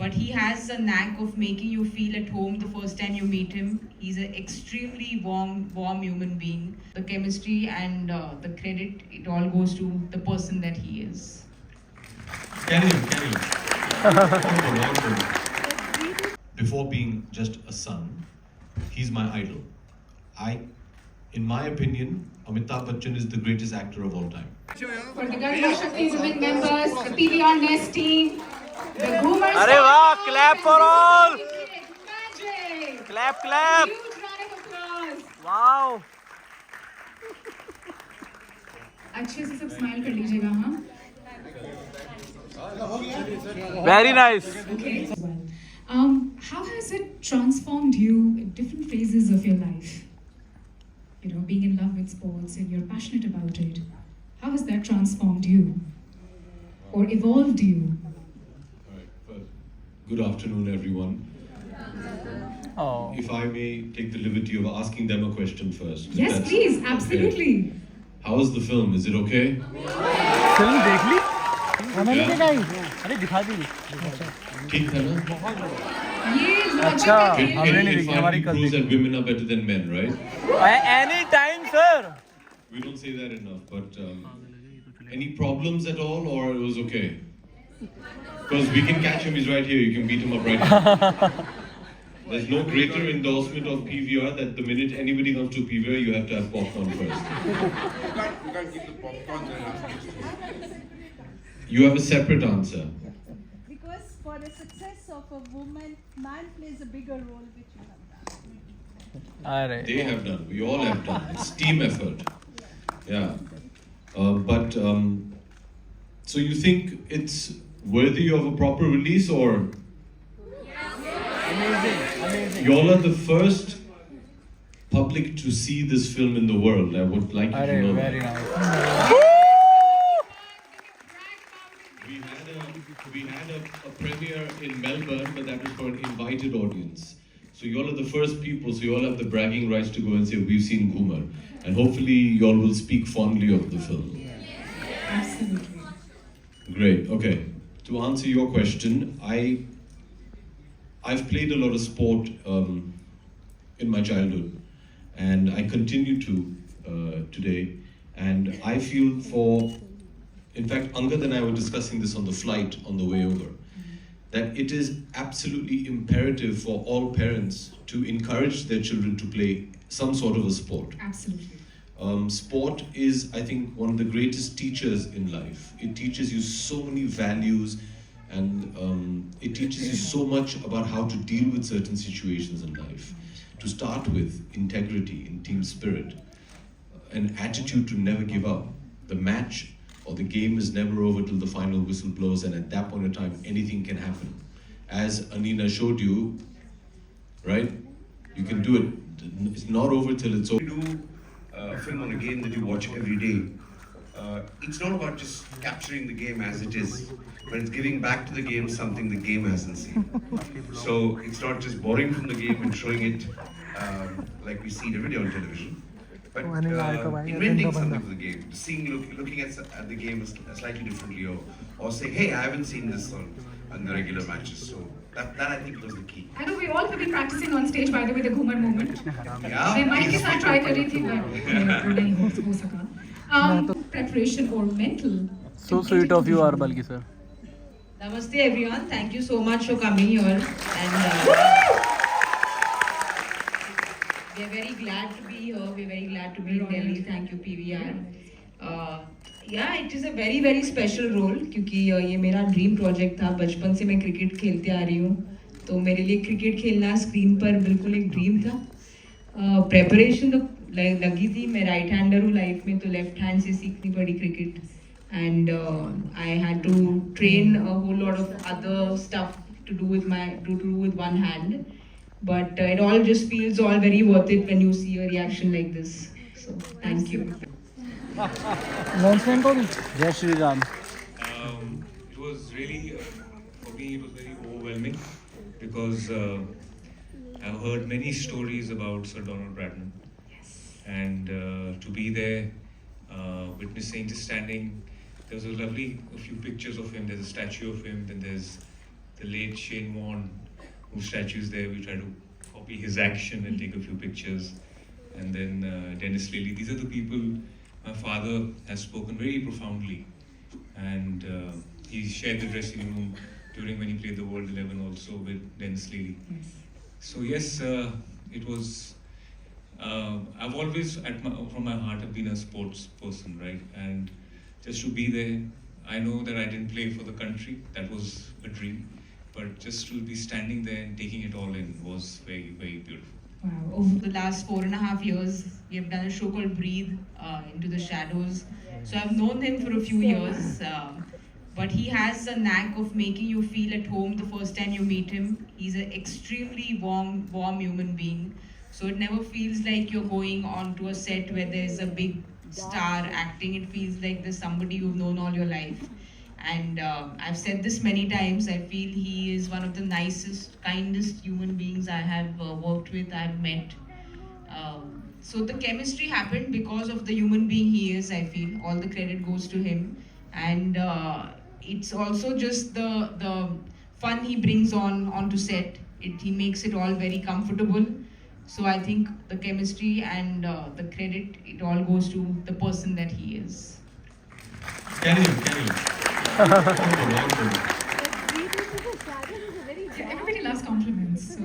but he has a knack of making you feel at home the first time you meet him. He's an extremely warm human being. The chemistry and the credit, it all goes to the person that he is. Can you? Before being just a son, he's my idol. In my opinion, Amitabh Bachchan is the greatest actor of all time. For the Garima Shakti women members, the PVR Nest team, the Ghumar Arey wah, clap for all! Magic! Clap, clap! Huge round of applause! Wow! अच्छे से सब smile कर लीजिएगा हाँ Very nice. Okay. How has it transformed you in different phases of your life? You know, being in love with sports and you're passionate about it. How has that transformed you? Or evolved you? Good afternoon, everyone. Oh. If I may take the liberty of asking them a question first. Yes, That's please, okay. absolutely. How's the film? Is it okay? Film देख ली? हमें नहीं Yeah. दिखाई. अरे दिखा दी. ठीक था ना? ये logic अच्छा, है It, हमने it, नहीं it देखी, हमारी finally कल proves देखी. that women are better than men, right? Any time, sir. We don't say that enough, but any problems at all, or it was okay? Because we can catch him, he's right here, you can beat him up right now. There's no greater endorsement of PVR that the minute anybody comes to PVR, you have to have popcorn first. You can't keep the popcorn and ask questions. You have a separate answer. Because for the success of a woman, man plays a bigger role, which you have done. अरे. They have done, we all have done. It's team effort. Yeah. So you think it's worthy of a proper release, or? Amazing. Y'all are the first public to see this film in the world. I would like you to अरे know very that. nice. We had a premiere in Melbourne, but that was for an invited audience. So y'all are the first people, so y'all have the bragging rights to go and say, we've seen Ghumar. And hopefully y'all will speak fondly of the film. Absolutely. Great, okay. To answer your question, I've played a lot of sport in my childhood, and I continue to today. And I feel in fact, Angad and I were discussing this on the flight on the way over, that it is absolutely imperative for all parents to encourage their children to play some sort of a sport. Absolutely. Sport is, I think, one of the greatest teachers in life. It teaches you so many values, and it teaches you so much about how to deal with certain situations in life. To start with, integrity and team spirit, an attitude to never give up. The match or the game is never over till the final whistle blows, and at that point in time, anything can happen. As Anina showed you, right? You can do it. It's not over till it's over. You do a film on a game that you watch every day. It's not about just capturing the game as it is, but it's giving back to the game something the game hasn't seen. So it's not just borrowing from the game and showing it like we see it every day on television, but inventing something for the game, looking at the game slightly differently, or saying, hey, I haven't seen this on the regular matches. So that I think was the key. I know we all have been practicing on stage, by the way, the Ghumar moment. Yeah. मैं mic के साथ try कर रही थी, but नहीं हो सका. Preparation or mental. So sweet of you, Balki sir. Namaste everyone. Thank you so much for coming here, and we're very glad to be here. We're very glad to be in Delhi. Thank you PVR. Yeah, it is a very very special role क्योंकि ये मेरा dream project था. बचपन से मैं cricket खेलते आ रही हूँ, तो मेरे लिए क्रिकेट खेलना स्क्रीन पर बिल्कुल एक ड्रीम था. प्रेपरेशन तो लगी थी. मैं राइट हैंडर हूँ लाइफ में, तो लेफ्ट हैंड से सीखनी पड़ी cricket. And I had to train a whole lot of other stuff to do with one hand, but it all just feels all very worth it when you see a reaction like this. So thank you. Announcement होगी. जय Shri Ram. It was really, for me, it was very overwhelming because I've heard many stories about Sir Donald Bradman, and to be there, witnessing, just standing. There was a few pictures of him. There's a statue of him. Then there's the late Shane Warne, whose statue is there. We try to copy his action and take a few pictures. And then Dennis Lilly. These are the people my father has spoken very profoundly. And he shared the dressing room during when he played the World 11 also with Dennis Lilly. Yes. So yes, it was. I've always, from my heart, have been a sports person, right? And just to be there, I know that I didn't play for the country. That was a dream, but just to be standing there and taking it all in was very, very beautiful. Wow. Over the last 4.5 years, we have done a show called Breathe, Into the Shadows. So I've known him for a few years, but he has a knack of making you feel at home the first time you meet him. He's an extremely warm human being. So it never feels like you're going onto a set where there's a big star acting. It feels like there's somebody you've known all your life. And I've said this many times, I feel he is one of the nicest, kindest human beings I have worked with, I've met. So the chemistry happened because of the human being he is, I feel. All the credit goes to him. And it's also just the fun he brings onto set. He makes it all very comfortable. So I think the chemistry and the credit, it all goes to the person that he is. Can you? Everybody loves compliments, so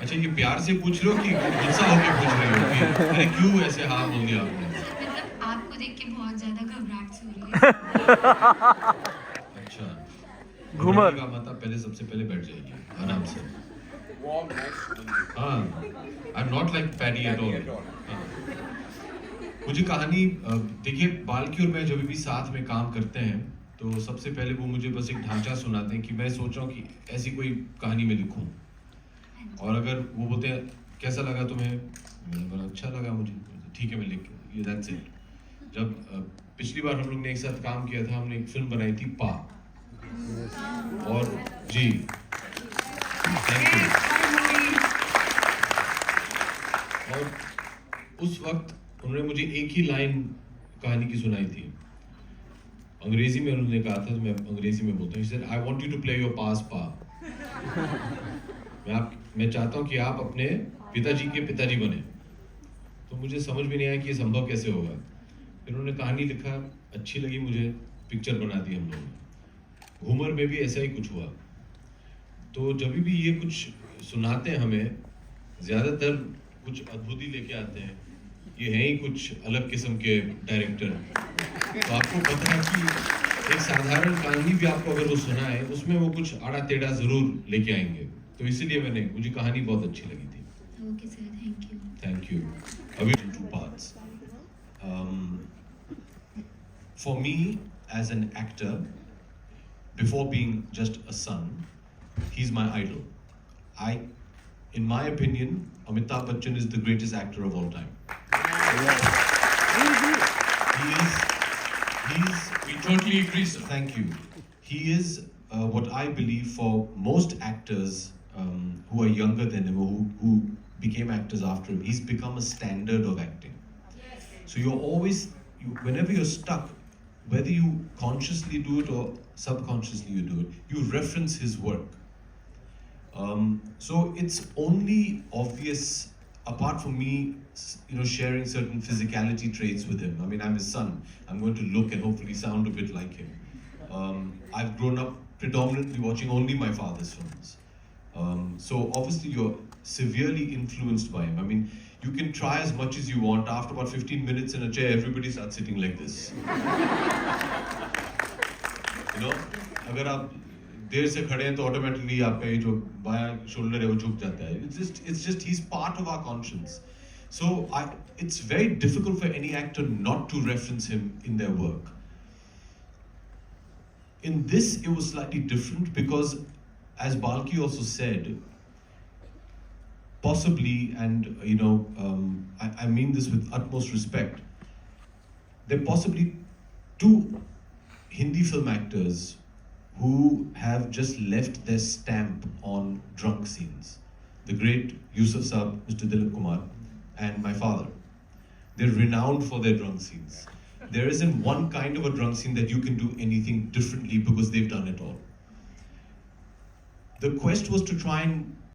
अच्छा ये प्यार से पूछ लो कि गुस्सा होके पूछ रहे हो कि अरे क्यों ऐसे हाँ बोल दिया आपने? मतलब आपको देख के बहुत ज्यादा घबराहट सी हो रही है। अच्छा घूमर। का मतलब पहले सबसे पहले बैठ जाइए आराम से। हाँ, I'm not like Paddy at all. हाँ। मुझे कहानी देखिए बाल्की और मैं जब भी साथ में काम करते हैं तो सबसे पहले वो मुझे बस एक ढांचा सुनाते हैं कि मैं सोच रहा हूँ कि ऐसी कोई कहानी मैं लिखूं और अगर वो बोलते हैं कैसा लगा तुम्हें, मैंने बोला अच्छा लगा मुझे, ठीक है मैं लिख ये दैट्स इट। जब पिछली बार हम लोग ने एक साथ काम किया था, हमने एक फिल्म बनाई थी पा और जी थैंक यू। और उस वक्त उन्होंने मुझे एक ही लाइन कहानी की सुनाई थी, अंग्रेजी में उन्होंने कहा था तो मैं अंग्रेजी में बोलता हूँ, sir I want you to play your pass पा। मैं चाहता हूँ कि आप अपने पिताजी के पिताजी बने। तो मुझे समझ भी नहीं आया कि ये संभव कैसे होगा। फिर उन्होंने कहानी लिखा, अच्छी लगी मुझे, पिक्चर बना दी हम लोगों ने। घूमर में भी ऐसा ही कुछ हुआ। तो जब भी ये कुछ सुनाते हैं हमें, ज़्यादातर कुछ अद्भुत ही लेके आते हैं। ये हैं ही कुछ अलग किस्म के डायरेक्टर। तो आपको पता है कि एक साधारण कहानी भी आपको अगर वो सुनाए, उसमें वो कुछ आड़ा टेढ़ा ज़रूर लेके आएंगे। तो इसीलिए मुझे कहानी बहुत अच्छी लगी थी। Okay sir, thank you. Thank you. Abhi, in two parts. For me, as an actor, before being just a son, he's my idol. In my opinion, Amitabh Bachchan is the greatest actor of all time. We totally agree, sir. Thank you. He is what I believe for most actors who are younger than him, or who became actors after him. He's become a standard of acting. So whenever you're stuck, whether you consciously do it or subconsciously you do it, you reference his work. So it's only obvious, apart from me, sharing certain physicality traits with him. I mean, I'm his son. I'm going to look and hopefully sound a bit like him. I've grown up predominantly watching only my father's films. So obviously you're severely influenced by him. I mean, you can try as much as you want. After about 15 minutes in a chair, everybody starts sitting like this. अगर आप देर से खड़े हैं तो automatically आपका ये जो बायां शोल्डर है वो झुक जाता है. It's just he's part of our conscience. So it's very difficult for any actor not to reference him in their work. In this, it was slightly different because, as Balki also said, possibly, and I mean this with utmost respect, there are possibly two Hindi film actors who have just left their stamp on drunk scenes. The great Yusuf Saab, Mr. Dilip Kumar, and my father. They're renowned for their drunk scenes. There isn't one kind of a drunk scene that you can do anything differently because they've done it all. the quest was to try and